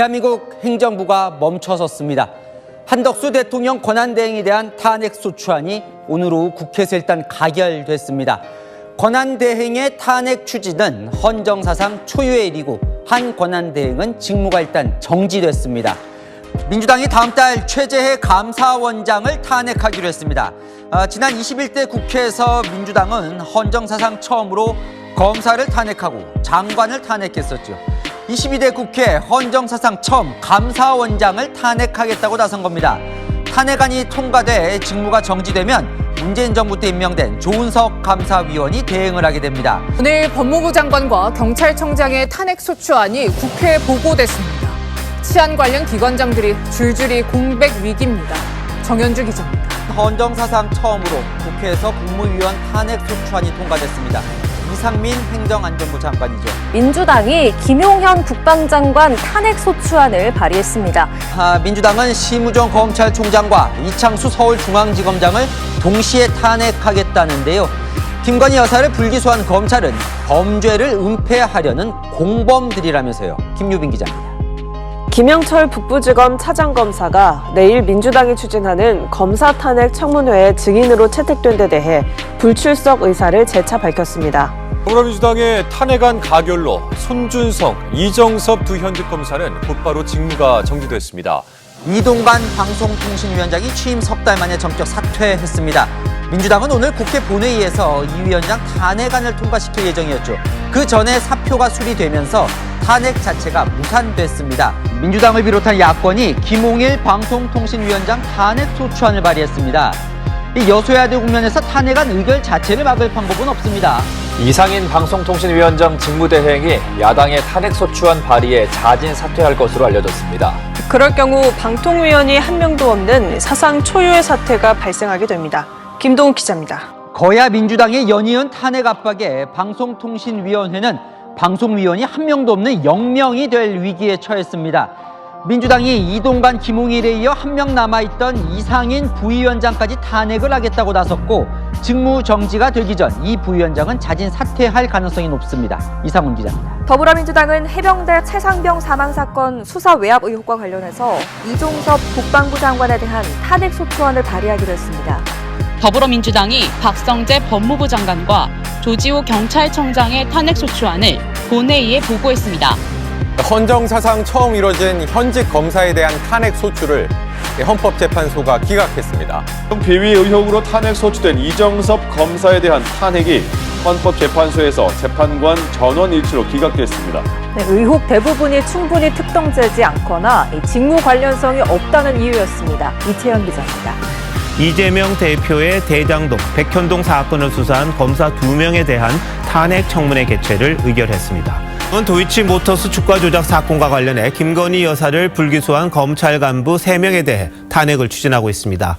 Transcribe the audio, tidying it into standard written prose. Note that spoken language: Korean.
대한민국 행정부가 멈춰섰습니다. 한덕수 대통령 권한대행에 대한 탄핵소추안이 오늘 오후 국회에서 일단 가결됐습니다. 권한대행의 탄핵 추진은 헌정사상 초유의 일이고 한 권한대행은 직무가 일단 정지됐습니다. 민주당이 다음 달 최재해 감사원장을 탄핵하기로 했습니다. 지난 21대 국회에서 민주당은 헌정사상 처음으로 검사를 탄핵하고 장관을 탄핵했었죠. 22대 국회 헌정사상 처음 감사원장을 탄핵하겠다고 나선 겁니다. 탄핵안이 통과돼 직무가 정지되면 문재인 정부 때 임명된 조은석 감사위원이 대행을 하게 됩니다. 오늘 법무부 장관과 경찰청장의 탄핵소추안이 국회에 보고됐습니다. 치안 관련 기관장들이 줄줄이 공백 위기입니다. 정현주 기자입니다. 헌정사상 처음으로 국회에서 국무위원 탄핵소추안이 통과됐습니다. 이상민 행정안전부 장관이죠. 민주당이 김용현 국방장관 탄핵소추안을 발의했습니다. 민주당은 심우정 검찰총장과 이창수 서울중앙지검장을 동시에 탄핵하겠다는데요. 김건희 여사를 불기소한 검찰은 범죄를 은폐하려는 공범들이라면서요. 김유빈 기자입니다. 김영철 북부지검 차장검사가 내일 민주당이 추진하는 검사 탄핵 청문회에 증인으로 채택된 데 대해 불출석 의사를 재차 밝혔습니다. 더불어민주당의 탄핵안 가결로 손준성, 이정섭 두 현직 검사는 곧바로 직무가 정지됐습니다. 이동관 방송통신위원장이 취임 석 달 만에 전격 사퇴했습니다. 민주당은 오늘 국회 본회의에서 이 위원장 탄핵안을 통과시킬 예정이었죠. 그 전에 사표가 수리되면서 탄핵 자체가 무산됐습니다. 민주당을 비롯한 야권이 김홍일 방송통신위원장 탄핵소추안을 발의했습니다. 이 여소야대 국면에서 탄핵안 의결 자체를 막을 방법은 없습니다. 이상인 방송통신위원장 직무대행이 야당의 탄핵소추안 발의에 자진 사퇴할 것으로 알려졌습니다. 그럴 경우 방통위원이 한 명도 없는 사상 초유의 사태가 발생하게 됩니다. 김동욱 기자입니다. 거야 민주당의 연이은 탄핵 압박에 방송통신위원회는 방송위원이 한 명도 없는 0명이 될 위기에 처했습니다. 민주당이 이동관, 김홍일에 이어 한 명 남아있던 이상인 부위원장까지 탄핵을 하겠다고 나섰고 직무 정지가 되기 전 이 부위원장은 자진 사퇴할 가능성이 높습니다. 이상훈 기자입니다. 더불어민주당은 해병대 최상병 사망 사건 수사 외압 의혹과 관련해서 이종섭 국방부 장관에 대한 탄핵소추안을 발의하기로 했습니다. 더불어민주당이 박성재 법무부 장관과 조지호 경찰청장의 탄핵소추안을 본회의에 보고했습니다. 헌정사상 처음 이뤄진 현직 검사에 대한 탄핵 소추를 헌법재판소가 기각했습니다. 비위 의혹으로 탄핵 소추된 이정섭 검사에 대한 탄핵이 헌법재판소에서 재판관 전원 일치로 기각됐습니다. 의혹 대부분이 충분히 특정되지 않거나 직무 관련성이 없다는 이유였습니다. 이채연 기자입니다. 이재명 대표의 대장동, 백현동 사건을 수사한 검사 2명에 대한 탄핵 청문회 개최를 의결했습니다. 도이치모터스 주가 조작 사건과 관련해 김건희 여사를 불기소한 검찰 간부 3명에 대해 탄핵을 추진하고 있습니다.